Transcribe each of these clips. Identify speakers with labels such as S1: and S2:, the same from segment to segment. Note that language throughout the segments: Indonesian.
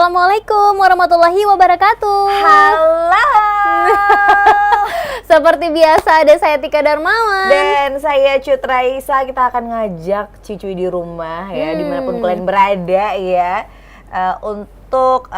S1: Assalamualaikum warahmatullahi wabarakatuh.
S2: Halo.
S1: Seperti biasa ada saya Tika Darmawan
S2: Dan saya Cut Raisa. Kita akan ngajak cuy di rumah ya, dimanapun kalian berada ya, untuk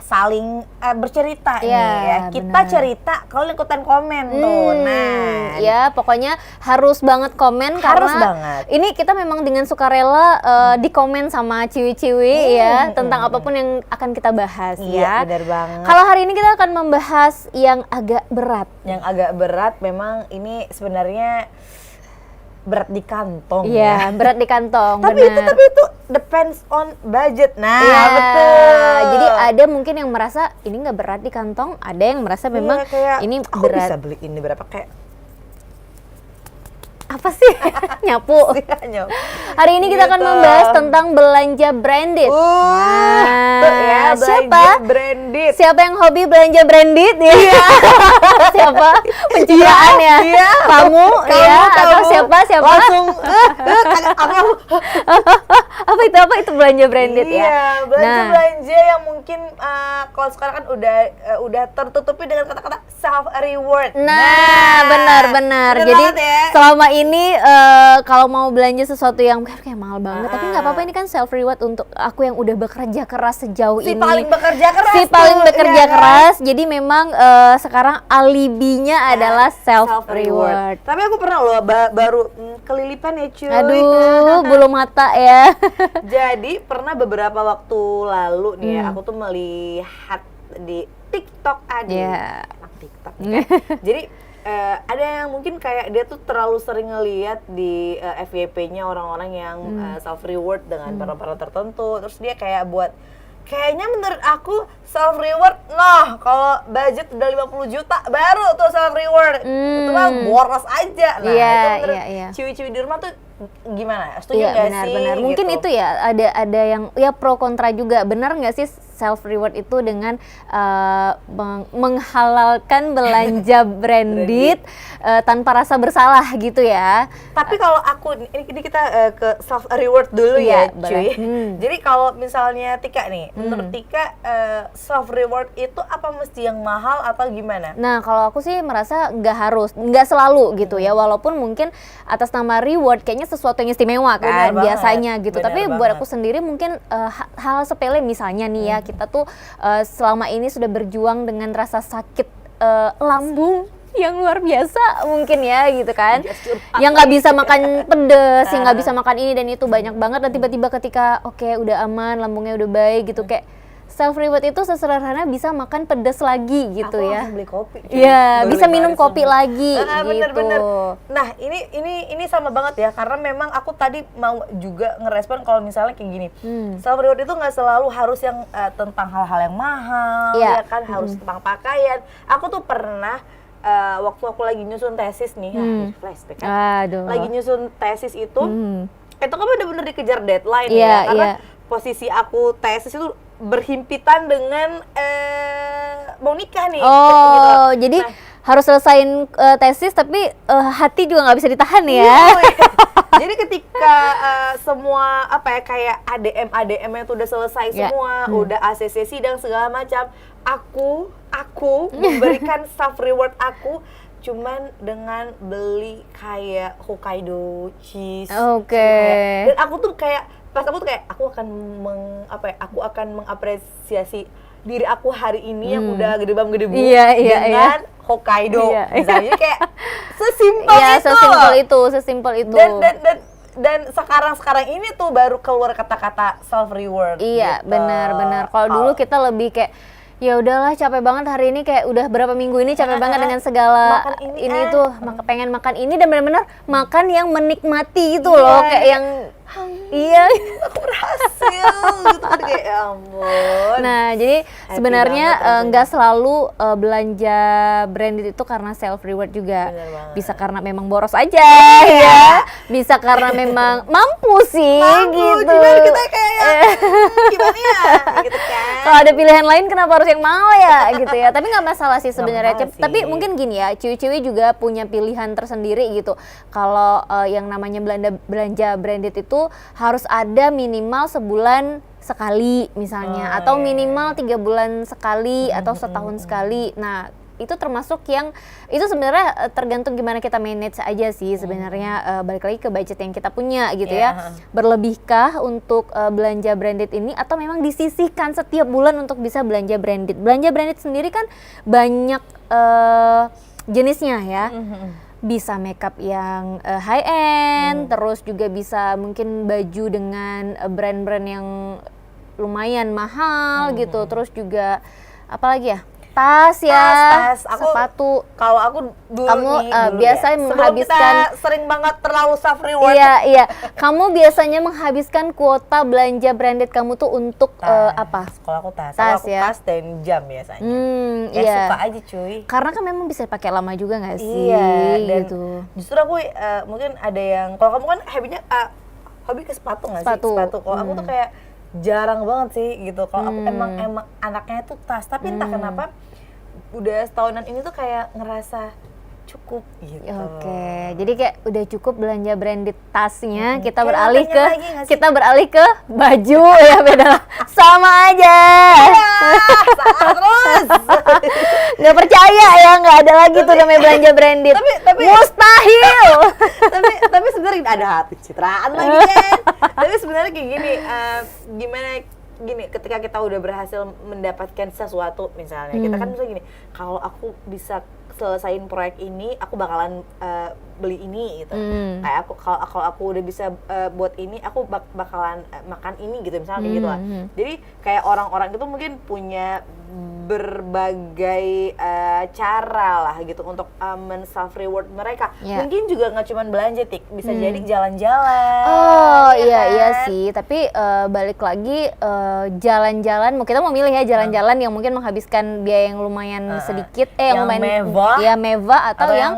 S2: saling bercerita nih ya. Kita bener. Cerita, kalian ikutan komen tuh. Nah,
S1: ya pokoknya harus banget komen
S2: harus
S1: karena
S2: banget.
S1: Ini kita memang dengan sukarela dikomen sama ciwi-ciwi ya tentang apapun yang akan kita bahas ya.
S2: Benar banget.
S1: Kalau hari ini kita akan membahas yang agak berat.
S2: Yang agak berat memang ini sebenarnya berat di kantong
S1: ya. Berat di kantong.
S2: Tapi itu depends on budget. Nah,
S1: ya,
S2: betul.
S1: Jadi ada mungkin yang merasa ini nggak berat di kantong, ada yang merasa memang
S2: kayak,
S1: ini
S2: aku
S1: berat.
S2: bisa beli ini berapa kayak
S1: apa sih? Nyapu. Hari ini kita akan membahas tentang belanja branded.
S2: Ya,
S1: siapa?
S2: Branded.
S1: Siapa yang hobi belanja branded ya? Siapa? Pencitraan ya? Kamu ya? Atau siapa?
S2: Langsung
S1: apa itu belanja branded ya?
S2: Belanja yang mungkin kalau sekarang kan udah tertutupi dengan kata-kata self reward.
S1: Benar. Jadi selama ini kalau mau belanja sesuatu yang kayak mahal banget, tapi nggak apa-apa, ini kan self reward untuk aku yang udah bekerja keras sejauh ini.
S2: Si paling
S1: bekerja keras. Jadi memang sekarang alibinya adalah self reward.
S2: Tapi aku pernah loh baru kelilipan ya cuy.
S1: Aduh, bulu mata ya.
S2: Jadi pernah beberapa waktu lalu nih ya, aku tuh melihat di TikTok TikTok. Jadi ada yang mungkin kayak dia tuh terlalu sering ngeliat di FYP-nya orang-orang yang self reward dengan barang-barang tertentu, terus dia kayak buat kayaknya menurut aku self reward, kalau budget udah 50 juta baru tuh self reward. Itu mah boros aja. Nah, itu menurut ciwi-ciwi di rumah tuh gimana? Setuju nggak sih?
S1: Benar. Mungkin
S2: gitu.
S1: itu ya ada yang ya pro kontra juga. Benar nggak sih self reward itu dengan menghalalkan belanja branded tanpa rasa bersalah gitu ya?
S2: Tapi kalau aku ini kita ke self reward dulu ya cuy. Jadi kalau misalnya Tika nih, menurut Tika self reward itu apa mesti yang mahal atau gimana?
S1: Nah, kalau aku sih merasa nggak selalu gitu ya, walaupun mungkin atas nama reward kayaknya sesuatu yang istimewa kan biasanya gitu. Tapi buat aku sendiri mungkin hal sepele misalnya nih ya, kita tuh selama ini sudah berjuang dengan rasa sakit lambung yang luar biasa mungkin ya gitu kan, yang nggak bisa makan pedes, yang nggak bisa makan ini dan itu banyak banget, dan tiba-tiba ketika udah aman, lambungnya udah baik gitu, kayak self reward itu sesederhana bisa makan pedas lagi gitu. Aku
S2: langsung beli kopi.
S1: Iya, bisa minum kopi lagi gitu.
S2: Bener. Nah, ini sama banget ya, karena memang aku tadi mau juga ngerespon kalau misalnya kayak gini. Self reward itu nggak selalu harus yang tentang hal-hal yang mahal, ya kan, harus tentang pakaian. Aku tuh pernah waktu aku lagi nyusun tesis nih, flashback kan. Lagi nyusun tesis itu kan bener-bener dikejar deadline karena posisi aku tesis itu berhimpitan dengan mau nikah nih.
S1: Jadi harus selesain tesis tapi hati juga nggak bisa ditahan ya.
S2: Jadi ketika semua kayak ADM itu udah selesai semua, udah ACC sidang segala macam, aku memberikan self reward aku cuman dengan beli kayak Hokkaido cheese. Dan aku tuh kayak aku akan mengapresiasi diri aku hari ini yang udah gede-gebu dengan Hokkaido. Misalnya kayak
S1: sesimpel itu.
S2: Dan sekarang ini tuh baru keluar kata-kata self reward.
S1: Iya,
S2: gitu.
S1: benar. Kalau dulu kita lebih kayak ya udahlah, capek banget hari ini, kayak udah berapa minggu ini capek banget dengan segala ini tuh, pengen makan ini dan benar-benar makan yang menikmati gitu loh, kayak yang
S2: aku berhasil gitu kan, kayak ya ampun.
S1: Nah, jadi sebenarnya nggak selalu belanja branded itu karena self reward juga. Bisa karena memang boros aja ya. Bisa karena memang mampu sih gitu.
S2: Cuman kita kayak gimana ya gitu kan.
S1: Kalau ada pilihan lain kenapa harus yang mahal ya gitu ya. Tapi nggak masalah sih sebenarnya. Tapi mungkin gini ya, ciwi-ciwi juga punya pilihan tersendiri gitu. Kalau yang namanya belanja branded itu harus ada minimal sebulan sekali misalnya, atau minimal 3 bulan sekali atau setahun sekali. Nah itu termasuk yang itu sebenarnya tergantung gimana kita manage aja sih sebenarnya, balik lagi ke budget yang kita punya gitu ya. Berlebihkah untuk belanja branded ini, atau memang disisihkan setiap bulan untuk bisa belanja branded. Belanja branded sendiri kan banyak jenisnya ya. Bisa makeup yang high end, terus juga bisa mungkin baju dengan brand-brand yang lumayan mahal gitu. Terus juga apalagi ya? Tas ya,
S2: tas.
S1: Sepatu.
S2: Kalau aku dulu
S1: kamu
S2: dulu
S1: biasanya
S2: ya.
S1: menghabiskan
S2: kita sering banget terlalu self reward.
S1: Iya. Kamu biasanya menghabiskan kuota belanja branded kamu tuh untuk apa?
S2: Kalau aku tas.
S1: Tas
S2: aku
S1: ya.
S2: tas dan jam biasanya.
S1: Iya.
S2: Suka aja cuy.
S1: Karena kan memang bisa pakai lama juga nggak sih?
S2: Iya. Dan
S1: gitu.
S2: justru aku mungkin ada yang, kalau kamu kan hobi ke sepatu nggak sih? Sepatu. Kalau aku tuh kayak jarang banget sih gitu. Kalau aku emang anaknya tuh tas, tapi entah kenapa udah setahunan ini tuh kayak ngerasa cukup gitu.
S1: Oke, jadi kayak udah cukup belanja branded tasnya, kita
S2: Kayak
S1: beralih ke baju ya, beda lah. Sama aja.
S2: Salah terus.
S1: Nggak percaya ya, nggak ada lagi tuh namanya belanja branded.
S2: Tapi
S1: mustahil.
S2: tapi sebenarnya ada hati citraan lagi kan. Tapi sebenarnya kayak gini, gimana gini, ketika kita udah berhasil mendapatkan sesuatu misalnya, kita kan bisa gini, kalau aku bisa selesain proyek ini, aku bakalan beli ini gitu. Kayak kalau aku udah bisa buat ini, aku bakalan makan ini gitu misalnya kayak gitu lah. Jadi kayak orang-orang itu mungkin punya berbagai cara lah gitu untuk self reward mereka. Mungkin juga nggak cuma belanja, Tik, bisa jadi jalan-jalan.
S1: Iya sih, tapi balik lagi jalan-jalan, kita mau milih ya jalan-jalan yang mungkin menghabiskan biaya yang lumayan sedikit, yang lumayan mewah atau yang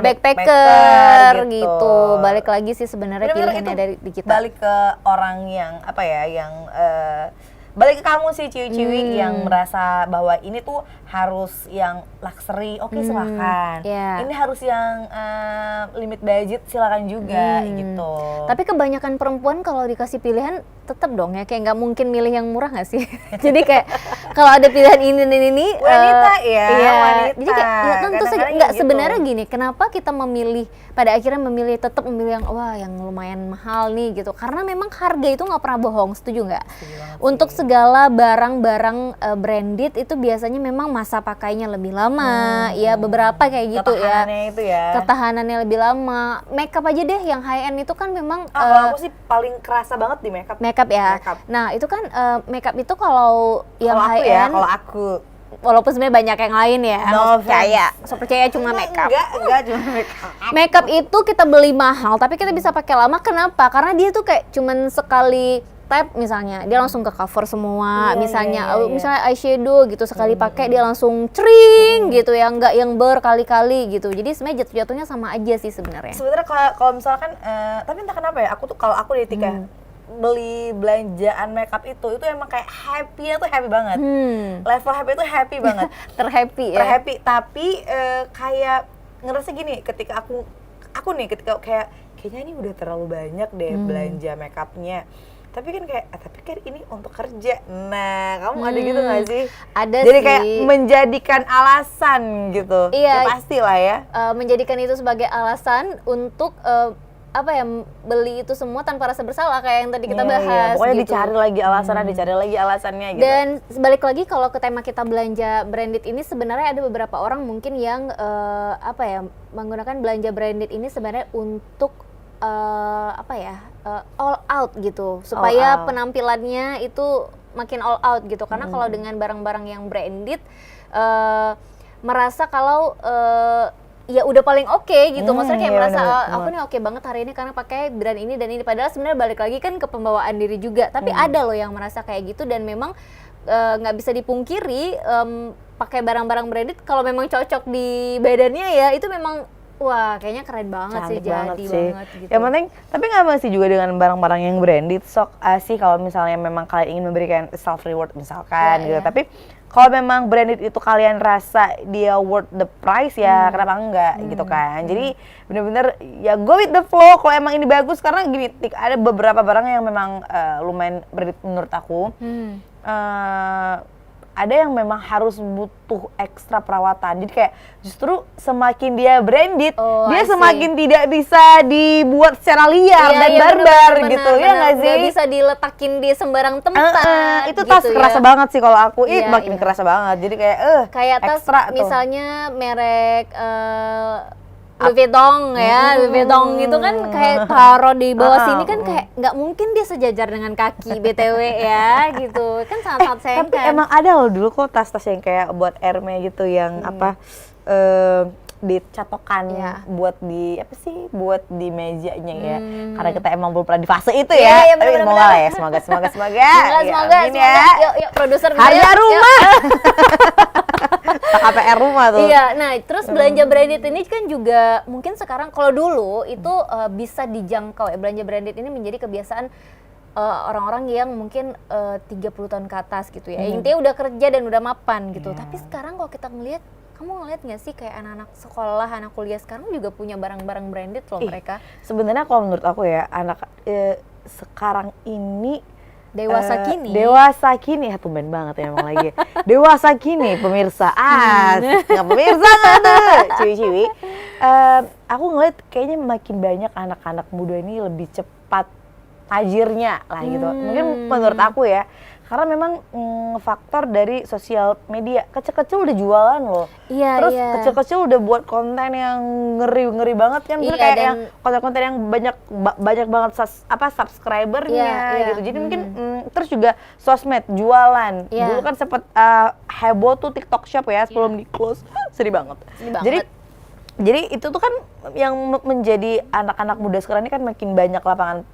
S1: backpacker gitu. Balik lagi sih sebenarnya pilihannya dari kita.
S2: Balik ke orang yang balik ke kamu sih, ciwi-ciwi yang merasa bahwa ini tuh harus yang luxury, oke, silakan. Ini harus yang limit budget, silakan juga gitu.
S1: Tapi kebanyakan perempuan kalau dikasih pilihan tetap dong ya, kayak nggak mungkin milih yang murah nggak sih? Jadi kayak kalau ada pilihan ini
S2: wanita wanita.
S1: Jadi kayak ya tentu saja nggak gitu. Sebenarnya gini, kenapa kita pada akhirnya tetap memilih yang yang lumayan mahal nih gitu? Karena memang harga itu nggak pernah bohong, setuju nggak? Untuk segala barang-barang branded itu biasanya memang masa pakainya lebih lama, ya beberapa kayak gitu ya. Ketahanannya lebih lama. Makeup aja deh yang high end itu kan memang.
S2: Kalau aku sih paling kerasa banget di makeup
S1: ya. Nah itu kan makeup itu kalau yang high end.
S2: Kalau aku.
S1: Walaupun sebenarnya banyak yang lain ya. Percaya cuma makeup.
S2: Enggak cuma makeup.
S1: Makeup itu kita beli mahal, tapi kita bisa pakai lama. Kenapa? Karena dia tuh kayak cuman sekali tap misalnya, dia langsung ke cover semua. Misalnya eyeshadow gitu, sekali pakai dia langsung cering gitu ya, nggak yang berkali-kali gitu. Jadi sebenarnya jatuhnya sama aja sih sebenarnya.
S2: Sebenarnya kalau misalkan, tapi entah kenapa ya, kalau aku di Tika beli belanjaan makeup itu emang kayak happy-nya tuh happy banget. Level happy itu happy banget. Terhappy, tapi kayak ngerasa gini, ketika aku nih ketika kayaknya ini udah terlalu banyak deh belanja makeupnya. Tapi kan ini untuk kerja. Nah, kamu ada gitu nggak sih?
S1: Ada.
S2: Jadi
S1: sih.
S2: kayak menjadikan alasan gitu.
S1: Iya.
S2: Ya pastilah ya.
S1: Menjadikan itu sebagai alasan untuk beli itu semua tanpa rasa bersalah kayak yang tadi kita bahas.
S2: Pokoknya
S1: gitu.
S2: dicari lagi alasannya gitu.
S1: Dan balik lagi kalau ke tema kita belanja branded ini, sebenarnya ada beberapa orang mungkin yang menggunakan belanja branded ini sebenarnya untuk all out gitu, supaya penampilannya itu makin all out gitu. Karena kalau dengan barang-barang yang branded merasa kalau ya udah paling oke gitu. Maksudnya kayak merasa aku nih oke banget hari ini karena pakai brand ini dan ini. Padahal sebenarnya balik lagi kan ke pembawaan diri juga. Tapi ada loh yang merasa kayak gitu, dan memang nggak bisa dipungkiri pakai barang-barang branded kalau memang cocok di badannya ya itu memang kayaknya keren banget. Cantik sih, jadi banget gitu.
S2: Yang penting, tapi nggak mesti juga dengan barang-barang yang branded sih kalau misalnya memang kalian ingin memberikan self reward misalkan gitu. Tapi kalau memang branded itu kalian rasa dia worth the price ya kenapa enggak gitu kan. Jadi bener-bener ya go with the flow kalau emang ini bagus, karena gini Tik, ada beberapa barang yang memang lumayan branded menurut aku. Ada yang memang harus butuh ekstra perawatan. Jadi kayak justru semakin dia branded, dia semakin tidak bisa dibuat secara liar dan barbar gitu. Ya nggak sih?
S1: Nggak bisa diletakin di sembarang tempat.
S2: Itu tas
S1: gitu
S2: kerasa banget sih kalau aku. Makin kerasa banget. Jadi kayak
S1: tas
S2: ekstra
S1: misalnya merek Louis Vuitton ya, Louis Vuitton gitu kan kayak taruh di bawah sini kan kayak nggak mungkin dia sejajar dengan kaki BTW ya gitu kan sangat-sangat sayang
S2: tapi
S1: kan.
S2: Emang ada loh dulu kok tas-tas yang kayak buat Hermes gitu yang dicatokan buat di apa sih buat di mejanya ya, karena kita emang belum pernah di fase itu ya. Tapi semoga lah ya, semoga
S1: semoga yuk produser
S2: harga rumah KPR rumah tuh.
S1: Iya, nah terus belanja branded ini kan juga mungkin sekarang kalau dulu itu bisa dijangkau ya, belanja branded ini menjadi kebiasaan orang-orang yang mungkin 30 tahun ke atas gitu ya. Intinya udah kerja dan udah mapan gitu. Tapi sekarang kalau kita ngelihat, kamu ngeliat nggak sih kayak anak-anak sekolah, anak kuliah sekarang juga punya barang-barang branded loh mereka.
S2: Sebenarnya kalau menurut aku ya anak sekarang ini
S1: dewasa
S2: kini ya tumben banget ya emang lagi dewasa kini pemirsa nggak pemirsa tuh ciwi-ciwi. Aku ngeliat kayaknya makin banyak anak-anak muda ini lebih cepat tajirnya lah gitu. Mungkin menurut aku ya, karena memang faktor dari sosial media. Kecil-kecil udah jualan loh. Terus kecil-kecil udah buat konten yang ngeri banget kan. Kayak yang konten-konten yang banyak banget subscribernya gitu. Jadi mungkin terus juga sosmed, jualan. Dulu kan sempet heboh tuh TikTok Shop ya sebelum di close. Sedih banget. Jadi itu tuh kan yang menjadi anak-anak muda sekarang ini kan makin banyak lapangan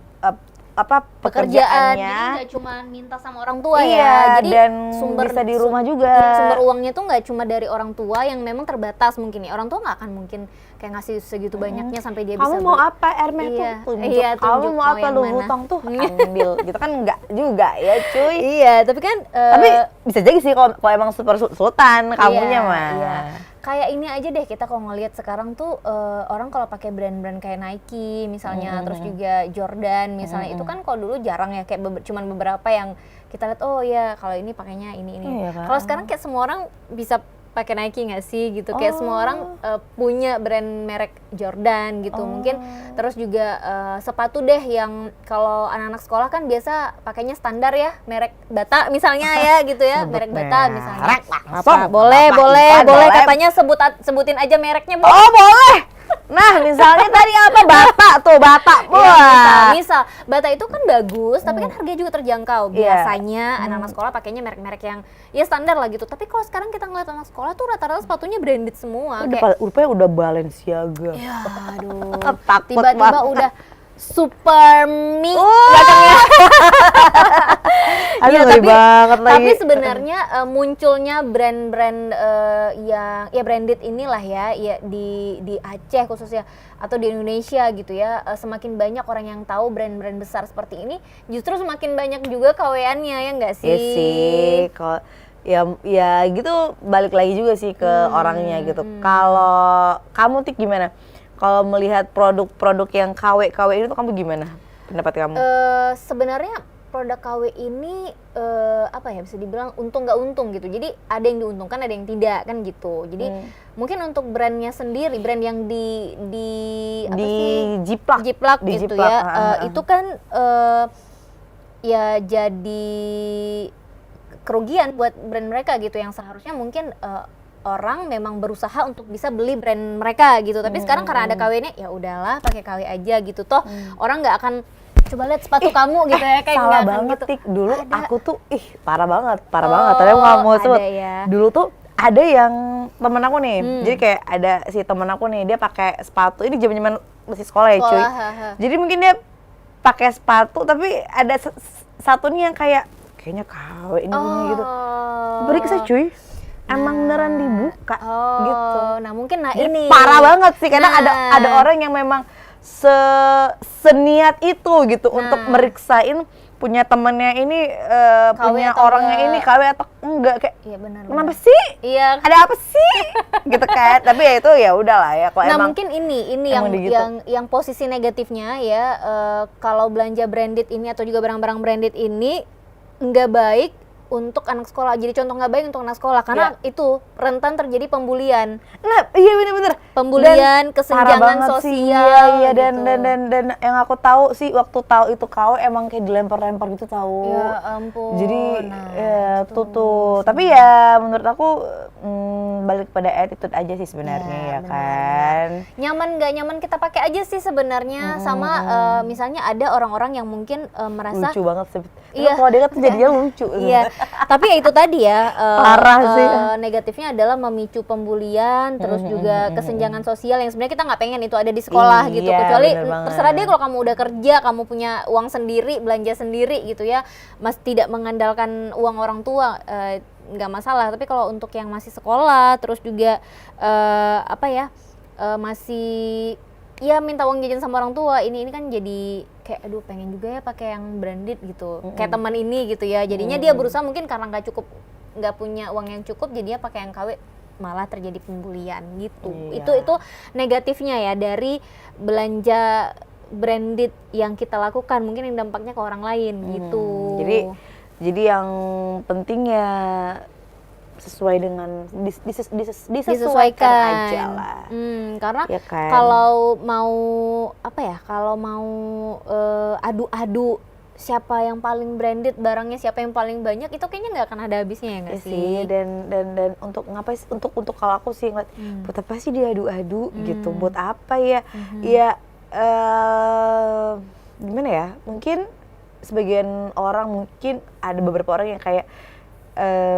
S2: pekerjaannya.
S1: Jadi nggak cuma minta sama orang tua ya, jadi
S2: dan bisa di rumah juga.
S1: Sumber uangnya tuh nggak cuma dari orang tua yang memang terbatas mungkin ya. Orang tua nggak akan mungkin kayak ngasih segitu banyaknya sampai dia bisa.
S2: Kamu mau apa Hermes tuh tunjuk. Kamu mau apa Louis Vuitton tuh ambil. Gitu kan nggak juga ya cuy.
S1: Iya, tapi kan
S2: tapi bisa jadi sih kalau emang super sultan kamunya mah.
S1: Kayak ini aja deh, kita kalau ngelihat sekarang tuh orang kalau pakai brand-brand kayak Nike misalnya, terus juga Jordan misalnya, itu kan kalau dulu jarang ya, kayak cuman beberapa yang kita lihat oh ya kalau ini pakainya ini. Kalau sekarang kayak semua orang bisa pakai Nike nggak sih gitu, kayak semua orang punya brand merek Jordan gitu. Mungkin terus juga sepatu deh yang kalau anak-anak sekolah kan biasa pakainya standar ya, merek Bata misalnya ya gitu ya, merek Bata misalnya. Boleh katanya sebutin aja mereknya Bu.
S2: Oh boleh. Nah misalnya tadi apa Bata
S1: misal Bata itu kan bagus tapi kan harganya juga terjangkau. Biasanya anak-anak sekolah pakainya merek-merek yang ya standar lah gitu, tapi kalau sekarang kita ngeliat anak sekolah tuh rata-rata sepatunya branded semua.
S2: Rupanya udah Balenciaga
S1: ya aduh tiba-tiba udah Super Me belakangnya.
S2: Aduh,
S1: tapi sebenarnya munculnya brand-brand yang ya branded inilah ya di Aceh khususnya atau di Indonesia gitu ya, semakin banyak orang yang tahu brand-brand besar seperti ini, justru semakin banyak juga KW-annya ya nggak sih?
S2: Iya sih, kalau ya gitu balik lagi juga sih ke orangnya gitu. Kalau kamu Tik gimana? Kalau melihat produk-produk yang KW ini tuh kamu gimana pendapat kamu?
S1: Sebenarnya produk KW ini apa ya bisa dibilang untung nggak untung gitu. Jadi ada yang diuntungkan, ada yang tidak kan gitu. Jadi mungkin untuk brandnya sendiri, brand yang jiplak gitu ya, itu kan ya jadi kerugian buat brand mereka gitu, yang seharusnya mungkin orang memang berusaha untuk bisa beli brand mereka gitu, tapi sekarang karena ada KW-nya ya udahlah pakai KW aja gitu, toh orang nggak akan coba lihat sepatu kamu gitu ya, kayak
S2: salah banget gitu. Tik dulu aku tuh parah banget tapi aku nggak mau sebut ya. Dulu tuh ada yang temen aku nih, jadi kayak ada si temen aku nih, dia pakai sepatu ini zaman masih sekolah ya cuy. Jadi mungkin dia pakai sepatu tapi ada satu nih yang kayaknya KW ini gitu, beriksa cuy. Emang beneran dibuka gitu.
S1: Nah mungkin
S2: ini parah banget sih, karena ada orang yang memang seniat itu gitu untuk meriksain punya temennya ini punya
S1: atau
S2: orangnya
S1: enggak.
S2: ini KW atau enggak, kayak
S1: Iya benar.
S2: kenapa sih?
S1: Iya.
S2: Ada apa sih? Gitu kan. Tapi ya itu ya udahlah ya, kalau
S1: Nah
S2: emang
S1: mungkin ini
S2: emang gitu.
S1: yang posisi negatifnya ya, kalau belanja branded ini atau juga barang-barang branded ini nggak baik untuk anak sekolah. Jadi contoh nggak baik untuk anak sekolah karena itu rentan terjadi pembulian.
S2: Nah, iya bener-bener.
S1: Pembulian,
S2: Dan
S1: kesenjangan
S2: parah banget
S1: sosial.
S2: sih, iya,
S1: gitu.
S2: dan yang aku tahu sih waktu tahu itu KW emang kayak dilempar-lempar gitu tahu.
S1: Ya ampun.
S2: Jadi
S1: Nah,
S2: ya
S1: itu
S2: tuh. Tapi ya menurut aku balik pada attitude aja sih sebenarnya ya
S1: benar,
S2: kan.
S1: Nyaman nggak nyaman kita pakai aja sih sebenarnya. Sama misalnya ada orang-orang yang mungkin merasa
S2: Lucu banget sih.
S1: Iya.
S2: Kalau dia kan jadinya lucu.
S1: Iya, tapi ya itu tadi ya,
S2: Parah sih.
S1: negatifnya adalah memicu pembulian, terus juga kesenjangan sosial yang sebenarnya kita nggak pengen itu ada di sekolah gitu.
S2: Iya,
S1: Kecuali
S2: bener banget.
S1: terserah dia kalau kamu udah kerja, kamu punya uang sendiri, belanja sendiri gitu ya, tidak mengandalkan uang orang tua, nggak masalah. Tapi kalau untuk yang masih sekolah, terus juga masih ya minta uang jajan sama orang tua, ini kan jadi kayak aduh pengen juga ya pakai yang branded gitu, kayak teman ini gitu ya. Jadinya dia berusaha mungkin karena nggak punya uang yang cukup, jadinya pakai yang KW, malah terjadi pembulian gitu.
S2: Iya.
S1: Itu negatifnya ya dari belanja branded yang kita lakukan, mungkin yang dampaknya ke orang lain gitu.
S2: Jadi yang penting ya sesuai dengan disesuaikan aja lah.
S1: Karena
S2: Ya kan?
S1: kalau mau adu-adu siapa yang paling branded barangnya, siapa yang paling banyak, itu kayaknya nggak akan ada habisnya ya nggak sih?
S2: Dan untuk ngapain sih, untuk kalau aku sih ngeliat buat apa sih dia adu-adu gitu, buat apa ya? Ya gimana ya? Mungkin sebagian orang, mungkin ada beberapa orang yang kayak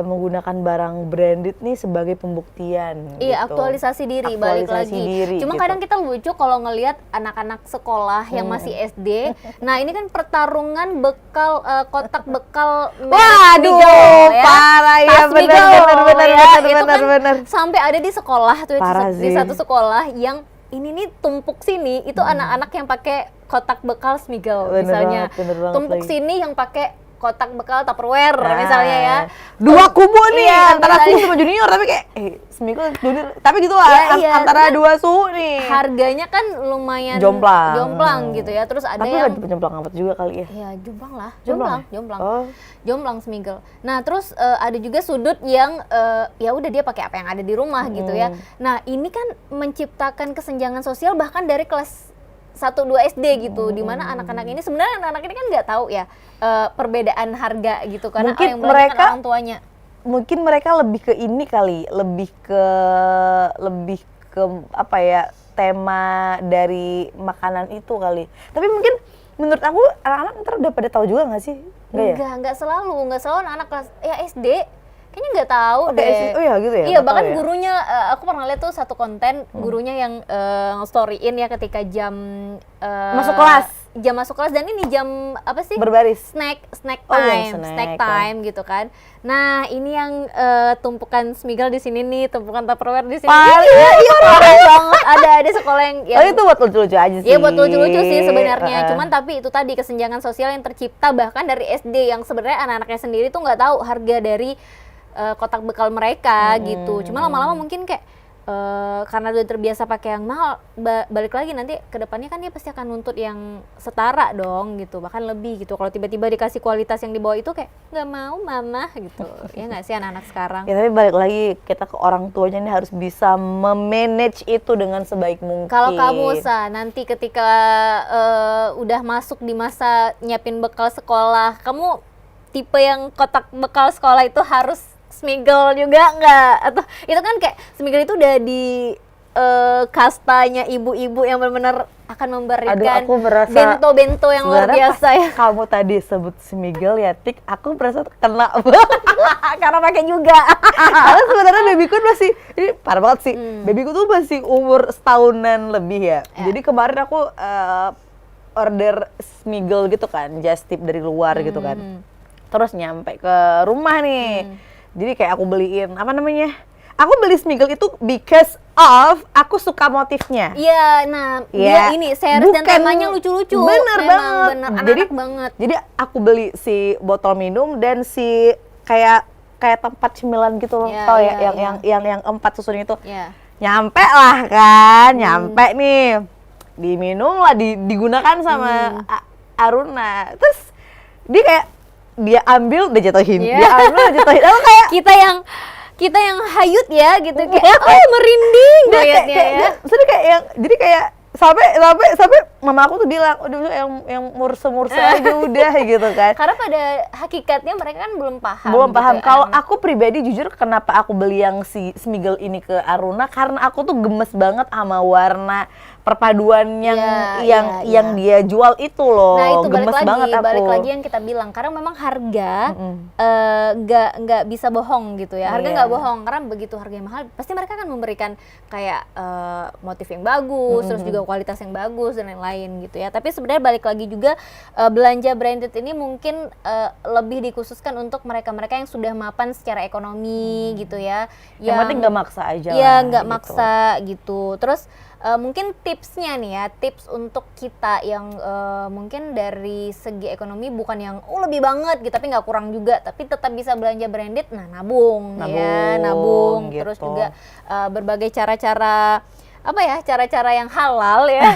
S2: menggunakan barang branded nih sebagai pembuktian.
S1: Iya,
S2: gitu.
S1: aktualisasi diri, balik lagi. Cuma
S2: gitu.
S1: kadang kita lucu kalau ngelihat anak-anak sekolah yang masih SD. Nah ini kan pertarungan bekal, kotak bekal merek
S2: Waduh,
S1: Smiggle, ya.
S2: parah ya,
S1: Tas Smiggle, itu kan
S2: bener.
S1: sampai ada di sekolah tuh, di
S2: Sih.
S1: satu sekolah yang ini nih tumpuk sini itu anak-anak yang pakai kotak bekal Smiggle misalnya.
S2: Bener banget
S1: Tumpuk
S2: lagi.
S1: sini yang pakai kotak bekal Tupperware misalnya ya.
S2: Dua kubu nih,
S1: Iya,
S2: antara
S1: misalnya.
S2: suhu sama junior, tapi kayak Smiggle junior, tapi gitu lah,
S1: Iya,
S2: antara
S1: kan
S2: dua suhu nih.
S1: Harganya kan lumayan
S2: Jomplang.
S1: gitu ya. Terus ada
S2: Tapi
S1: yang
S2: nggak jomplang amat juga kali ya.
S1: ya jomplang lah,
S2: Jomplang
S1: jomplang.
S2: Oh.
S1: Jomplang Smiggle. Nah, terus ada juga sudut yang ya udah dia pakai apa yang ada di rumah gitu ya. Nah, ini kan menciptakan kesenjangan sosial bahkan dari kelas 1-2 SD gitu, dimana anak-anak ini sebenarnya anak-anak ini kan nggak tahu ya perbedaan harga gitu, karena
S2: Mungkin
S1: yang belanja kan orang tuanya.
S2: Mungkin mereka lebih ke ini kali, lebih ke apa ya, tema dari makanan itu kali. Tapi mungkin menurut aku anak-anak ntar udah pada tahu juga nggak sih?
S1: Nggak selalu anak-anak kelas ya SD kayaknya nggak tahu
S2: Oke,
S1: deh.
S2: oh ya gitu ya.
S1: Iya,
S2: nggak
S1: bahkan
S2: tahu ya?
S1: gurunya aku pernah lihat tuh satu konten gurunya yang storyin ya ketika jam
S2: Masuk kelas.
S1: Jam masuk kelas, dan ini jam apa sih?
S2: Berbaris.
S1: snack
S2: Oh,
S1: time,
S2: yang
S1: snack time gitu kan. Nah, ini yang tumpukan Smiggle di sini nih, tumpukan Tupperware di sini. Iya, parah banget. Ada sekolah yang
S2: Oh, itu buat lucu-lucu aja sih.
S1: Iya, buat lucu-lucu sih sebenarnya. Cuman tapi itu tadi kesenjangan sosial yang tercipta bahkan dari SD, yang sebenarnya anak-anaknya sendiri tuh nggak tahu harga dari kotak bekal mereka gitu. Cuma lama-lama mungkin kayak karena udah terbiasa pakai yang mahal, balik lagi nanti kedepannya kan dia pasti akan nuntut yang setara dong gitu, bahkan lebih gitu. Kalau tiba-tiba dikasih kualitas yang di bawah itu kayak nggak mau mama gitu. Ya nggak sih anak-anak sekarang?
S2: Ya tapi balik lagi kita ke orang tuanya ini harus bisa memanage itu dengan sebaik mungkin.
S1: Kalau kamu nanti ketika udah masuk di masa nyiapin bekal sekolah, kamu tipe yang kotak bekal sekolah itu harus Smiggle juga nggak? Atau itu kan kayak Smiggle itu udah di kastanya ibu-ibu yang benar-benar akan memberikan bento-bento yang luar biasa ya.
S2: Kamu tadi sebut Smiggle ya, Tik, aku merasa kena banget
S1: karena pakai juga.
S2: Karena sebenarnya babyku masih, ini parah banget sih, babyku tuh masih umur setahunan lebih ya. Jadi kemarin aku order Smiggle gitu kan, just tip dari luar gitu kan. Terus nyampe ke rumah nih, jadi kayak aku beliin apa namanya, aku beli Smiggle itu because of aku suka motifnya.
S1: Iya, nah dia ini series dan temanya lucu-lucu.
S2: Bener banget.
S1: Bener anak-anak banget.
S2: Jadi aku beli si botol minum dan si kayak tempat cemilan gitu loh, tau ya, yang 4 susun itu. Nyampe lah kan, nyampe nih, diminum lah, digunakan sama Aruna. Terus dia ambil, udah jatuhin, dia ambil, udah jatuhin. Lalu kayak
S1: kita yang hayut ya gitu, kayak merinding kayaknya ya.
S2: Jadi kayak sampai mama aku tuh bilang, udah yang murse-murse aja udah gitu kan.
S1: Karena pada hakikatnya mereka kan belum paham. Gitu,
S2: Kalau aku pribadi jujur kenapa aku beli yang si Smiggle ini ke Aruna, karena aku tuh gemes banget sama warna perpaduan yang dia jual itu loh.
S1: Nah itu
S2: gemes
S1: balik lagi yang kita bilang, karena memang harga nggak bisa bohong gitu ya. Harga nggak bohong, karena begitu harganya mahal pasti mereka akan memberikan kayak motif yang bagus, terus juga kualitas yang bagus dan lain-lain gitu ya. Tapi sebenarnya balik lagi juga belanja branded ini mungkin lebih dikhususkan untuk mereka-mereka yang sudah mapan secara ekonomi gitu ya.
S2: Yang penting nggak maksa aja.
S1: Iya, nggak maksa gitu. Terus mungkin tipsnya nih ya, tips untuk kita yang mungkin dari segi ekonomi bukan yang lebih banget gitu, tapi nggak kurang juga, tapi tetap bisa belanja branded. Nah nabung gitu. Terus juga berbagai cara-cara cara-cara yang halal ya.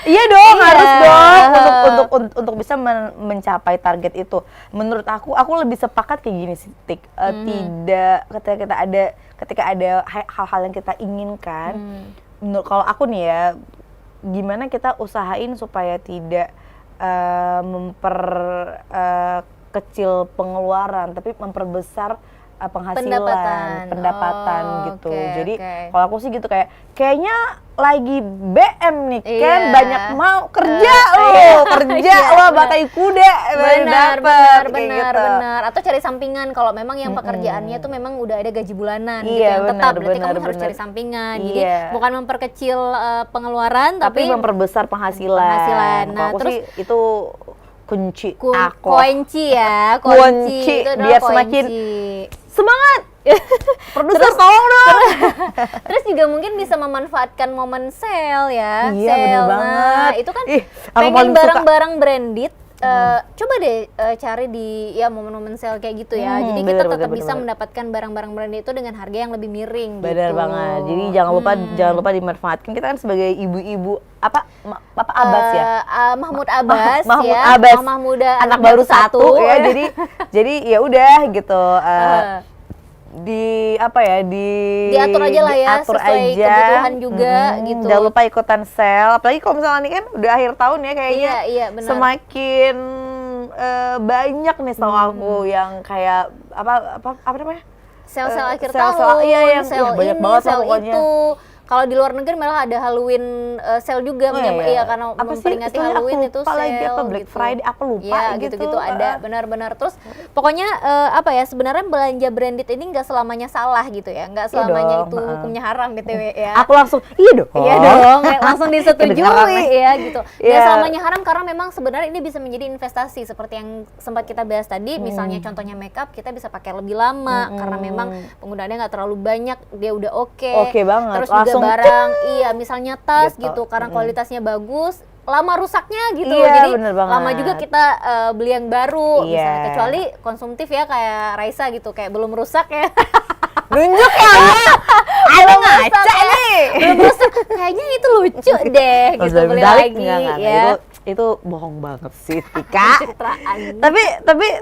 S2: Iya dong, harus dong untuk bisa mencapai target itu. Menurut aku lebih sepakat kayak gini sih, Tik. Tidak ketika ada hal-hal yang kita inginkan. Kalau aku nih ya, gimana kita usahain supaya tidak memperkecil pengeluaran, tapi memperbesar pendapatan gitu. Jadi kalau aku sih gitu, kayaknya lagi BM nih kan, banyak mau kerja batai kuda
S1: benar. Atau cari sampingan kalau memang yang pekerjaannya tuh memang udah ada gaji bulanan gitu yang tetap, berarti kamu harus cari sampingan. Jadi bukan memperkecil pengeluaran tapi
S2: memperbesar penghasilan.
S1: Nah,
S2: terus sih itu kunci biar semakin semangat. Produser tolong dong.
S1: Terus juga mungkin bisa memanfaatkan momen sale ya.
S2: Iya, bener banget.
S1: Nah, itu kan pengen barang-barang branded. Coba deh cari di momen-momen sale kayak gitu ya. Jadi kita tetap bisa mendapatkan barang-barang branded itu dengan harga yang lebih miring.
S2: Bener banget. Jadi jangan lupa dimanfaatkan. Kita kan sebagai ibu-ibu Bapak Abbas ya.
S1: Mahmud Abbas Mama muda
S2: anak baru satu ya. Jadi ya udah gitu. Diatur aja lah ya, sesuai kebutuhan juga gitu. Jangan lupa ikutan sale, apalagi kalau misalnya ini kan udah akhir tahun ya kayaknya.
S1: Iya, benar.
S2: Semakin banyak nih setahu aku yang kayak apa namanya?
S1: Sel-sel akhir tahun,
S2: yang banyak banget
S1: sel
S2: pokoknya.
S1: itu. Kalau di luar negeri malah ada Halloween sale juga, karena memperingati Halloween itu sale.
S2: Black Friday apa lupa
S1: gitu ada, benar-benar. Terus pokoknya sebenarnya belanja branded ini nggak selamanya salah gitu ya, nggak selamanya itu hukumnya haram BTW ya.
S2: Aku langsung iya dong,
S1: langsung disetujui ya gitu. Nggak selamanya haram, karena memang sebenarnya ini bisa menjadi investasi seperti yang sempat kita bahas tadi. Misalnya contohnya makeup, kita bisa pakai lebih lama karena memang penggunaannya nggak terlalu banyak, dia udah oke banget. Terus juga barang, misalnya tas gitu, karena kualitasnya bagus, lama rusaknya gitu, jadi lama juga kita beli yang baru, misalnya, kecuali konsumtif ya kayak Raisa gitu, kayak belum rusak ya.
S2: Nunjuk ya, ada ngaca nih.
S1: Belum rusak, kayaknya itu lucu deh, gitu beli lagi ya.
S2: Itu bohong banget sih, Tika.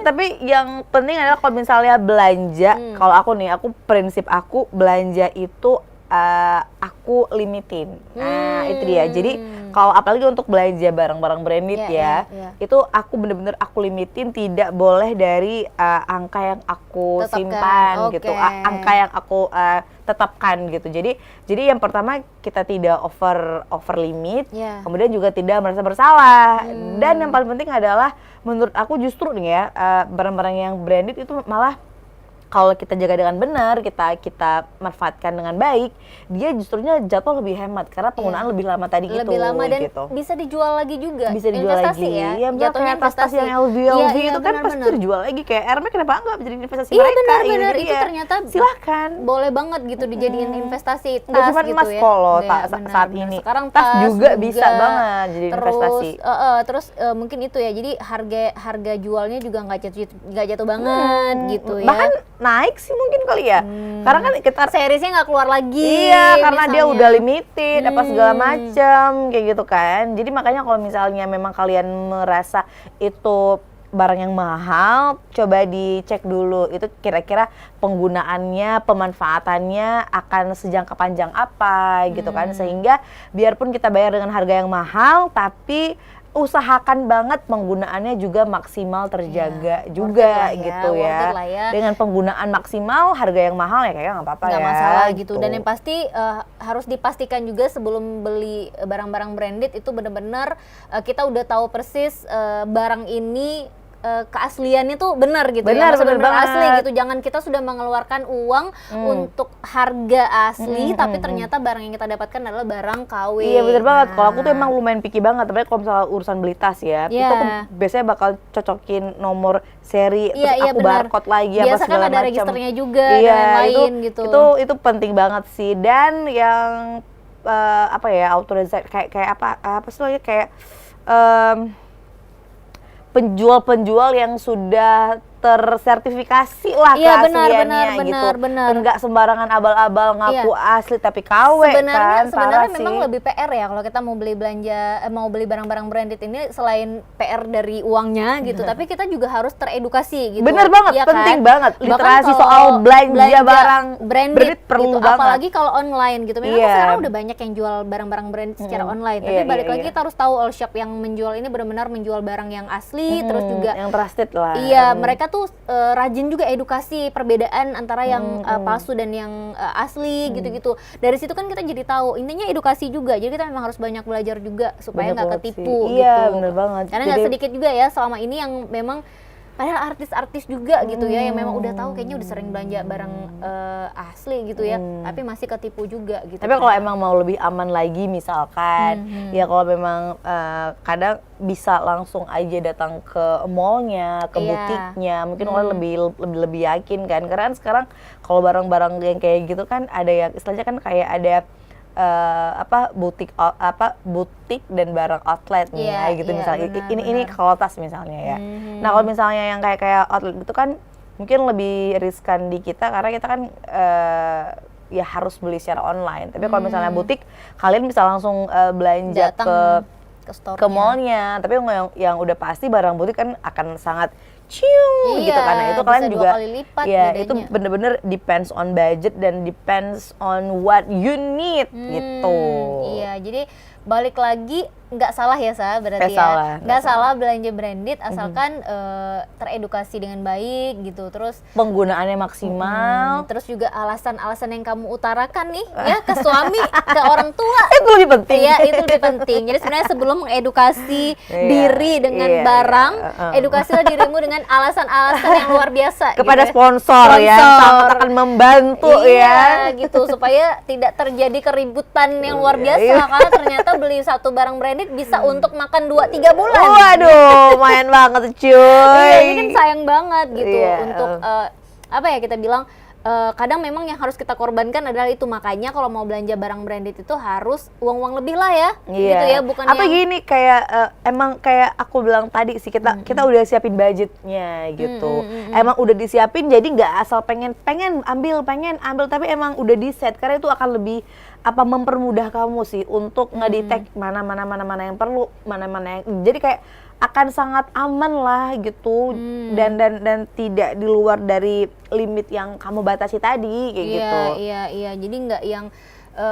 S2: tapi yang penting adalah kalau misalnya belanja, kalau aku nih, prinsip aku belanja itu aku limitin. Nah, itu dia. Jadi kalau apalagi untuk belanja barang-barang branded itu aku bener-bener aku limitin, tidak boleh dari angka yang aku simpan gitu, angka yang aku tetapkan gitu. Jadi yang pertama kita tidak over limit, kemudian juga tidak merasa bersalah. Dan yang paling penting adalah menurut aku justru nih ya, barang-barang yang branded itu malah kalau kita jaga dengan benar, kita manfaatkan dengan baik, dia justrunya jatuh lebih hemat karena penggunaan lebih lama tadi gitu.
S1: Lebih lama dan
S2: gitu.
S1: bisa dijual lagi juga.
S2: Bisa dijual
S1: investasi
S2: lagi.
S1: Ya,
S2: Ya jatuhnya tas-tas yang LV itu kan pasti dijual lagi, kayak Hermes kenapa enggak jadi investasi mereka?
S1: Iya benar-benar itu ternyata
S2: silahkan.
S1: Boleh banget gitu dijadiin investasi tas
S2: nggak cuma
S1: gitu
S2: emas
S1: ya.
S2: kalau saat
S1: Benar.
S2: ini.
S1: Sekarang
S2: tas juga bisa banget jadi investasi.
S1: Terus mungkin itu ya. Jadi harga jualnya juga nggak jatuh banget gitu ya.
S2: Bahkan naik sih mungkin kali ya. Karena kan kita
S1: seriesnya nggak keluar lagi.
S2: Iya, karena
S1: misalnya.
S2: dia udah limited apa segala macam kayak gitu kan. Jadi makanya kalau misalnya memang kalian merasa itu barang yang mahal, coba dicek dulu itu kira-kira penggunaannya, pemanfaatannya akan sejangka panjang apa gitu kan, sehingga biarpun kita bayar dengan harga yang mahal tapi usahakan banget penggunaannya juga maksimal terjaga juga gitu ya. Dengan penggunaan maksimal, harga yang mahal ya kayaknya nggak apa-apa ya.
S1: Nggak masalah gitu. Dan yang pasti harus dipastikan juga sebelum beli barang-barang branded itu benar-benar kita udah tahu persis barang ini keasliannya tuh benar gitu
S2: benar,
S1: ya, benar asli
S2: banget.
S1: gitu. Jangan kita sudah mengeluarkan uang untuk harga asli, tapi ternyata barang yang kita dapatkan adalah barang KW.
S2: Iya benar banget. Kalau aku tuh emang lumayan picky banget, tapi kalau misalnya urusan beli tas ya, itu aku biasanya bakal cocokin nomor seri, terus aku barcode lagi apa segala macam.
S1: Biasa kan ada registernya juga dan lain gitu.
S2: Itu penting banget sih. Dan yang apa ya, authorized kayak apa sih lagi kayak penjual-penjual yang sudah tersertifikasi lah keasliannya gitu.
S1: Benar.
S2: Enggak sembarangan abal-abal ngaku asli tapi KW
S1: sebenarnya memang lebih PR ya kalau kita mau beli barang-barang branded ini, selain PR dari uangnya gitu, tapi kita juga harus teredukasi gitu.
S2: Bener banget, ya penting banget. Literasi soal belanja barang branded perlu
S1: gitu.
S2: banget.
S1: Apalagi kalau online gitu. Memang sekarang udah banyak yang jual barang-barang branded secara online, tapi balik lagi kita harus tahu all shop yang menjual ini benar-benar menjual barang yang asli, terus juga
S2: yang trusted lah.
S1: Iya, mereka tuh rajin juga edukasi perbedaan antara yang palsu dan yang asli gitu-gitu. Dari situ kan kita jadi tahu, intinya edukasi juga. Jadi kita memang harus banyak belajar juga supaya nggak ketipu gitu.
S2: Iya, bener banget.
S1: Karena nggak sedikit juga ya selama ini yang memang padahal artis-artis juga gitu ya, yang memang udah tahu kayaknya udah sering belanja barang asli gitu ya, tapi masih ketipu juga gitu.
S2: Tapi kalau emang mau lebih aman lagi misalkan, ya kalau memang kadang bisa langsung aja datang ke mallnya, ke butiknya, mungkin orang lebih yakin kan. Karena sekarang kalau barang-barang yang kayak gitu kan ada yang istilahnya kan kayak ada butik dan barang outlet nih gitu misalnya. Ini kalau tas misalnya ya. Nah kalau misalnya yang kayak outlet itu kan mungkin lebih riskan di kita karena kita kan ya harus beli secara online. Tapi kalau misalnya butik, kalian bisa langsung belanja ke mallnya. Tapi yang udah pasti barang butik kan akan sangat gitu, karena itu kalian juga itu bener-bener depends on budget dan depends on what you need gitu.
S1: Iya, jadi balik lagi nggak salah ya berarti nggak salah belanja branded asalkan teredukasi dengan baik gitu, terus
S2: penggunaannya maksimal,
S1: terus juga alasan-alasan yang kamu utarakan nih ya ke suami, ke orang tua
S2: itu lebih penting.
S1: Iya, itu lebih penting. Jadi sebenarnya sebelum mengedukasi diri dengan barang, edukasilah dirimu dengan alasan-alasan yang luar biasa
S2: kepada
S1: gitu
S2: sponsor ya, sangat akan membantu ya
S1: gitu, supaya tidak terjadi keributan yang luar biasa karena ternyata beli satu barang branded bisa untuk makan 2-3 bulan.
S2: Waduh, lumayan banget cuy.
S1: Iya, ini kan sayang banget gitu untuk apa ya kita bilang, kadang memang yang harus kita korbankan adalah itu. Makanya kalau mau belanja barang branded itu harus uang lebih lah ya, gitu ya, bukan
S2: atau gini kayak emang kayak aku bilang tadi sih, kita udah siapin budgetnya gitu. Emang udah disiapin, jadi nggak asal pengen ambil tapi emang udah di set, karena itu akan lebih mempermudah kamu sih untuk ngedetect mana yang perlu, mana yang jadi kayak akan sangat aman lah gitu, dan tidak di luar dari limit yang kamu batasi tadi kayak gitu.
S1: Iya, jadi nggak yang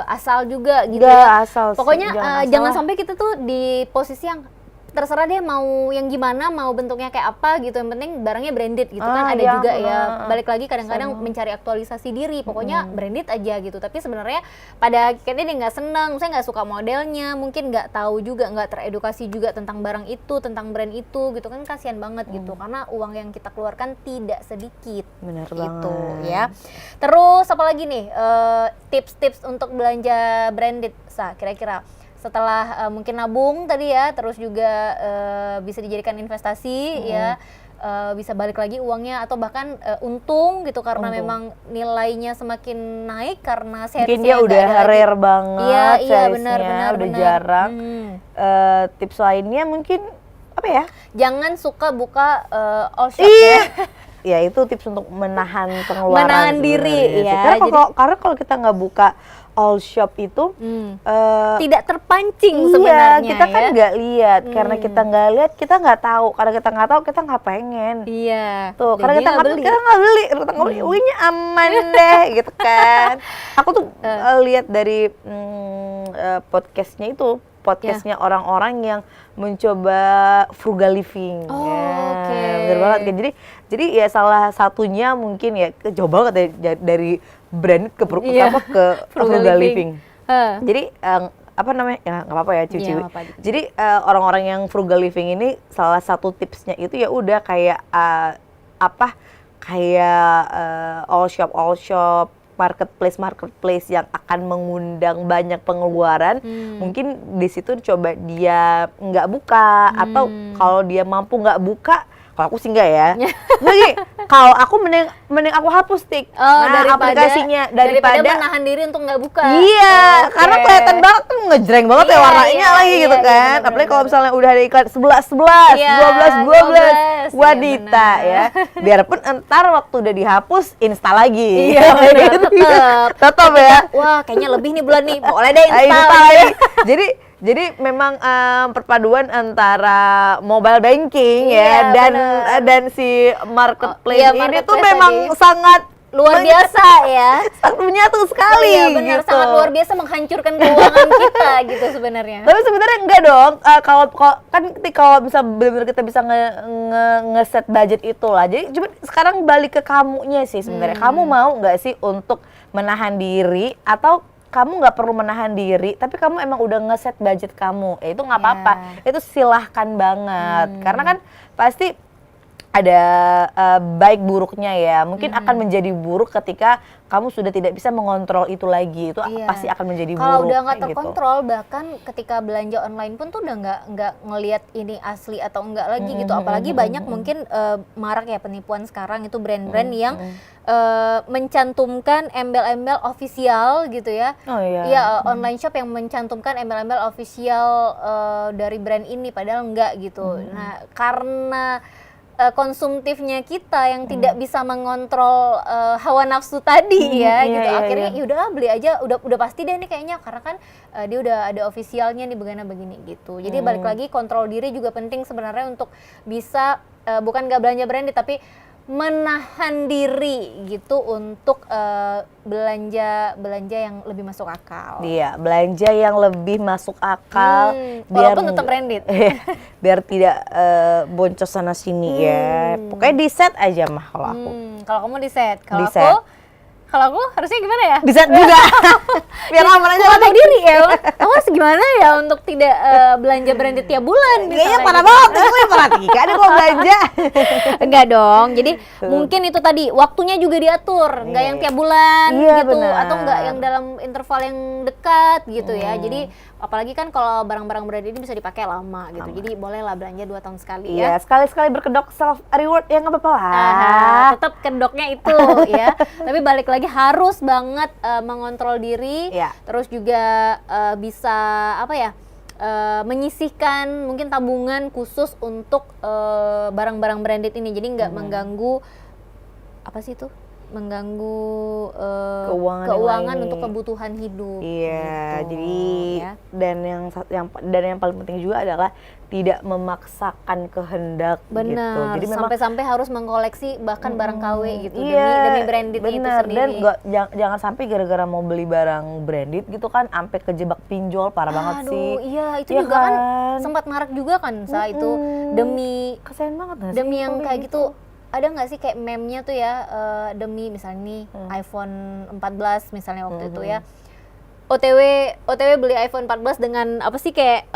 S1: asal juga gitu
S2: ya.
S1: Pokoknya jangan sampai kita tuh di posisi yang terserah deh mau yang gimana, mau bentuknya kayak apa gitu, yang penting barangnya branded gitu kan. Ada juga ya, balik lagi kadang-kadang mencari aktualisasi diri, pokoknya branded aja gitu. Tapi sebenarnya pada akhirnya dia nggak seneng, saya nggak suka modelnya, mungkin nggak tahu juga, nggak teredukasi juga tentang barang itu, tentang brand itu gitu kan, kasihan banget gitu, karena uang yang kita keluarkan tidak sedikit.
S2: Bener
S1: gitu
S2: banget.
S1: ya. Terus apa lagi nih tips-tips untuk belanja branded, kira-kira setelah mungkin nabung tadi ya, terus juga bisa dijadikan investasi ya, bisa balik lagi uangnya, atau bahkan untung gitu karena memang nilainya semakin naik karena
S2: mungkin dia udah rare banget,
S1: iya benar,
S2: udah jarang. Tips lainnya mungkin apa ya?
S1: Jangan suka buka all shop ya.
S2: Ya itu tips untuk menahan pengeluaran,
S1: menahan diri ya.
S2: Karena kalau kita nggak buka all shop itu
S1: tidak terpancing
S2: iya,
S1: sebenarnya.
S2: Kita kan nggak lihat, karena kita nggak lihat kita nggak tahu, karena kita nggak tahu kita nggak pengen.
S1: Iya.
S2: Tuh, karena kita nggak beli, kita nggak beli, uinya aman deh, gitu kan. Aku tuh lihat dari podcastnya orang-orang yang mencoba frugal living. Bener banget kan. Jadi ya salah satunya mungkin ya jauh banget dari brand ke frugal living. Jadi apa namanya, ya nggak apa-apa ya ciwi-ciwi. Jadi orang-orang yang frugal living ini salah satu tipsnya itu ya udah kayak all shop marketplace yang akan mengundang banyak pengeluaran. Mungkin di situ coba dia nggak buka, atau kalau dia mampu nggak buka. Kalau aku sih enggak ya. Jadi kalau aku mending aku hapus aplikasinya daripada
S1: menahan diri untuk nggak buka.
S2: Iya, karena kelihatan banget tuh ngejreng banget ya warnanya lagi gitu kan. Apalagi kalau misalnya udah ada iklan 12 wanita ya. Biarpun entar waktu udah dihapus install lagi.
S1: Iya,
S2: tetap ya.
S1: Wah, kayaknya lebih nih bulan nih. Boleh deh install
S2: lagi. Jadi memang perpaduan antara mobile banking ya dan si marketplace ini tuh memang sangat
S1: luar biasa ya.
S2: Menyatu sekali.
S1: Iya benar,
S2: gitu.
S1: sangat luar biasa menghancurkan keuangan kita gitu sebenarnya.
S2: Tapi sebenarnya enggak kalau bisa benar-benar kita bisa nge-set budget itulah. Jadi cuma sekarang balik ke kamunya sih sebenarnya. Kamu mau nggak sih untuk menahan diri, atau kamu nggak perlu menahan diri, tapi kamu emang udah ngeset budget kamu, itu nggak apa-apa, itu silahkan banget, karena kan pasti ada baik buruknya ya, mungkin akan menjadi buruk ketika kamu sudah tidak bisa mengontrol itu lagi, itu pasti akan menjadi buruk.
S1: Kalau udah nggak terkontrol, bahkan ketika belanja online pun tuh udah nggak ngelihat ini asli atau enggak lagi gitu, apalagi banyak mungkin marak ya penipuan sekarang itu brand-brand yang mencantumkan embel-embel official gitu ya. Iya, online shop yang mencantumkan embel-embel official dari brand ini padahal enggak gitu. Nah, karena konsumtifnya kita yang tidak bisa mengontrol hawa nafsu tadi gitu. Akhirnya yaudah beli aja, udah pasti deh nih kayaknya, karena kan dia udah ada officialnya nih begini gitu. Jadi balik lagi, kontrol diri juga penting sebenarnya untuk bisa bukan nggak belanja branded, tapi menahan diri gitu untuk belanja yang lebih masuk akal.
S2: Iya, belanja yang lebih masuk akal,
S1: walaupun tetap branded.
S2: Biar tidak boncos sana sini ya. Pokoknya di set aja mah kalau aku.
S1: Kalau kamu di set, kalau aku harusnya gimana ya?
S2: Di set juga. Biar aman aja.
S1: Tahu diri ya. Kamu harus gimana ya untuk tidak belanja branded tiap bulan?
S2: Kayaknya parah banget. Aku yang perhatikan ada mau belanja.
S1: Enggak dong. Jadi mungkin itu tadi waktunya juga diatur, nggak yang tiap bulan gitu, atau nggak yang dalam interval yang dekat gitu ya. Jadi apalagi kan kalau barang-barang branded ini bisa dipakai lama gitu. Jadi bolehlah belanja 2 tahun sekali ya.
S2: Iya, sekali-sekali berkedok self reward ya nggak apa-apa lah.
S1: Tetap kedoknya itu ya. Tapi balik lagi harus banget mengontrol diri, terus juga bisa menyisihkan mungkin tabungan khusus untuk barang-barang branded ini, jadi nggak mengganggu apa sih itu mengganggu
S2: keuangan
S1: untuk kebutuhan hidup.
S2: Iya,
S1: gitu,
S2: jadi
S1: ya.
S2: dan yang paling penting juga adalah tidak memaksakan kehendak gitu.
S1: Benar,
S2: Jadi memang
S1: sampai harus mengkoleksi bahkan barang KW gitu
S2: iya,
S1: demi branded itu
S2: bener.
S1: sendiri.
S2: Dan jangan sampai gara-gara mau beli barang branded gitu kan sampai kejebak pinjol, parah banget sih.
S1: Iya, itu
S2: Iya
S1: juga kan
S2: kan?
S1: sempat marak juga kan saat itu demi
S2: Kasian banget gak sih
S1: demi yang
S2: kalau
S1: kayak gitu. Ada nggak sih kayak meme-nya tuh ya, demi misalnya nih iPhone 14 misalnya waktu itu ya, OTW beli iPhone 14 dengan apa sih kayak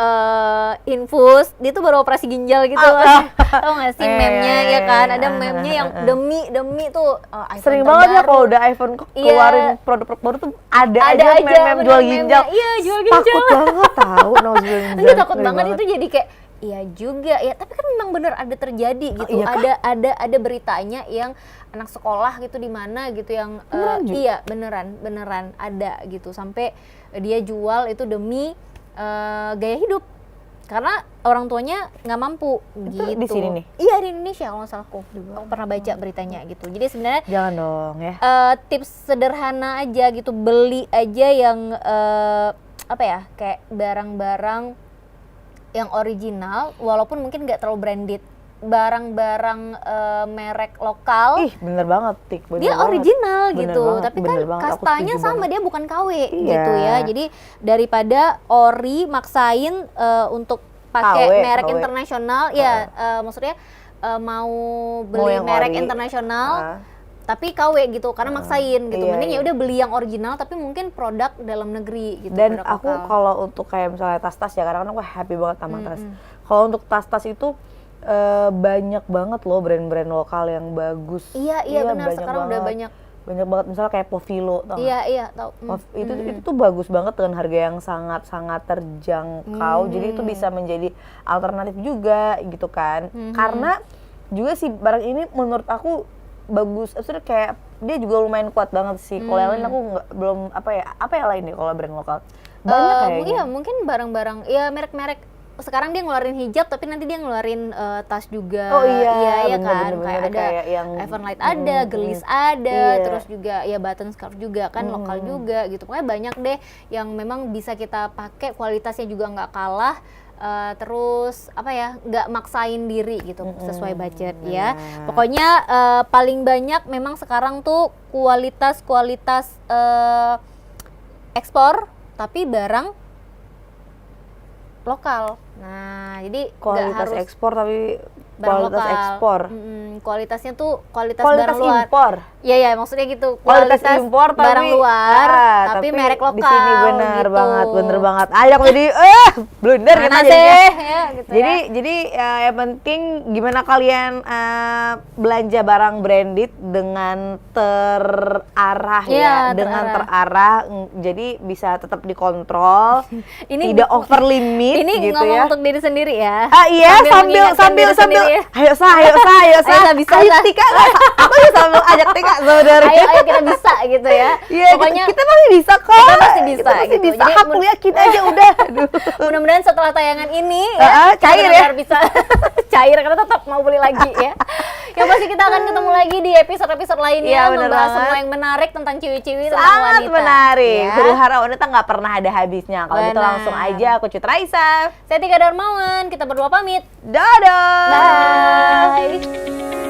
S1: infus, dia tuh baru operasi ginjal gitu. Tau gak sih meme-nya ya kan, ada meme-nya yang demi tuh iPhone
S2: sering
S1: terbaru.
S2: banget ya kalau udah iPhone keluarin produk baru tuh ada aja meme-meme jual ginjal.
S1: Iya, jual ginjal.
S2: Takut banget tahu
S1: Enggak, takut banget itu jadi kayak iya juga ya, tapi kan memang bener ada terjadi gitu.
S2: Iya
S1: Ada beritanya yang anak sekolah gitu di mana gitu yang iya beneran ada gitu, sampai dia jual itu demi gaya hidup karena orang tuanya nggak mampu
S2: itu
S1: gitu.
S2: di sini nih?
S1: Iya, di Indonesia kalau nggak salah aku pernah baca beritanya gitu. Jadi sebenarnya
S2: Jangan dong ya.
S1: tips sederhana aja gitu, beli aja yang apa ya, kayak barang-barang yang original walaupun mungkin nggak terlalu branded, barang-barang merek lokal.
S2: Ih, bener banget, Tik.
S1: Dia original
S2: Bener
S1: gitu,
S2: banget,
S1: tapi kan
S2: bener banget. Aku
S1: kastanya
S2: setuju
S1: sama,
S2: banget.
S1: dia bukan KW
S2: Iya.
S1: gitu ya. Jadi daripada ori maksain untuk pakai
S2: KW,
S1: merek
S2: KW.
S1: internasional, ya maksudnya mau beli
S2: yang
S1: merek
S2: ori.
S1: internasional tapi KW gitu karena maksain gitu.
S2: Iya,
S1: Mending
S2: iya.
S1: ya udah beli yang original tapi mungkin produk dalam negeri gitu.
S2: Dan
S1: produk
S2: aku
S1: lokal.
S2: kalau untuk kayak misalnya tas-tas ya, karena aku happy banget sama tas. Kalau untuk tas-tas itu banyak banget loh brand-brand lokal yang bagus.
S1: Iya benar,
S2: banyak
S1: sekarang udah
S2: banget.
S1: banyak.
S2: Banget, misalnya kayak Povilo, tau nggak?
S1: Iya tahu.
S2: Itu tuh bagus banget dengan harga yang sangat terjangkau. Jadi itu bisa menjadi alternatif juga gitu kan. Karena juga sih barang ini menurut aku bagus. Maksudnya kayak dia juga lumayan kuat banget sih. Kalau yang lain aku belum apa ya lain nih kalau brand lokal. Banyak kayaknya.
S1: Iya, mungkin barang-barang ya merek-merek. Sekarang dia ngeluarin hijab tapi nanti dia ngeluarin tas juga.
S2: Oh iya,
S1: kan.
S2: bener,
S1: Kayak ada
S2: kayak yang
S1: Everlight ada, Gelis ada,
S2: Iya.
S1: terus juga ya button scarf juga kan lokal juga gitu. Pokoknya banyak deh yang memang bisa kita pakai, kualitasnya juga nggak kalah. Terus apa ya, nggak maksain diri gitu sesuai budget ya. Pokoknya paling banyak memang sekarang tuh kualitas ekspor tapi barang lokal. Nah, jadi nggak
S2: kualitas
S1: harus
S2: ekspor tapi
S1: barang
S2: kualitas
S1: lokal.
S2: ekspor.
S1: Kualitasnya tuh kualitas
S2: Kualitas
S1: barang luar.
S2: impor.
S1: Iya, maksudnya gitu.
S2: Kualitas impor tapi
S1: barang luar, tapi merek lokal.
S2: Di sini bener
S1: gitu.
S2: bener banget. Ayo aku jadi blunder kita
S1: Mana
S2: jadinya.
S1: sih? Ya, gitu
S2: Jadi yang penting gimana kalian belanja barang branded dengan terarah
S1: Iya,
S2: dengan terarah. Jadi bisa tetap dikontrol,
S1: Ini
S2: tidak over limit
S1: Ini
S2: gitu
S1: ngomong
S2: ya.
S1: untuk diri sendiri ya.
S2: Iya,
S1: mengingatkan diri sendiri ya.
S2: Ayo Sa.
S1: Ayo, bisa,
S2: Ayo
S1: Sa.
S2: Tika, aku bisa sambil ajak Tika sebenarnya.
S1: Ayo kita bisa gitu ya.
S2: Iya,
S1: Pokoknya
S2: kita masih bisa kok.
S1: kita masih bisa
S2: Kita masih
S1: gitu.
S2: bisa.
S1: Jadi
S2: Aku yakin aja udah. Aduh.
S1: mudah-mudahan setelah tayangan ini
S2: Cair ya.
S1: benar-benar bisa cair karena tetap mau beli lagi ya. Yang pasti kita akan ketemu lagi di episode-episode lainnya,
S2: Iya, bener
S1: membahas
S2: banget.
S1: semua yang menarik tentang ciwi-ciwi, tentang
S2: Sangat
S1: wanita.
S2: menarik.
S1: Ya.
S2: Huru hara wanita nggak pernah ada habisnya. Kalau gitu
S1: Benar.
S2: langsung aja aku Cut Raisa.
S1: Saya Tika Darmawan, kita berdua pamit.
S2: Dadah.
S1: Bye.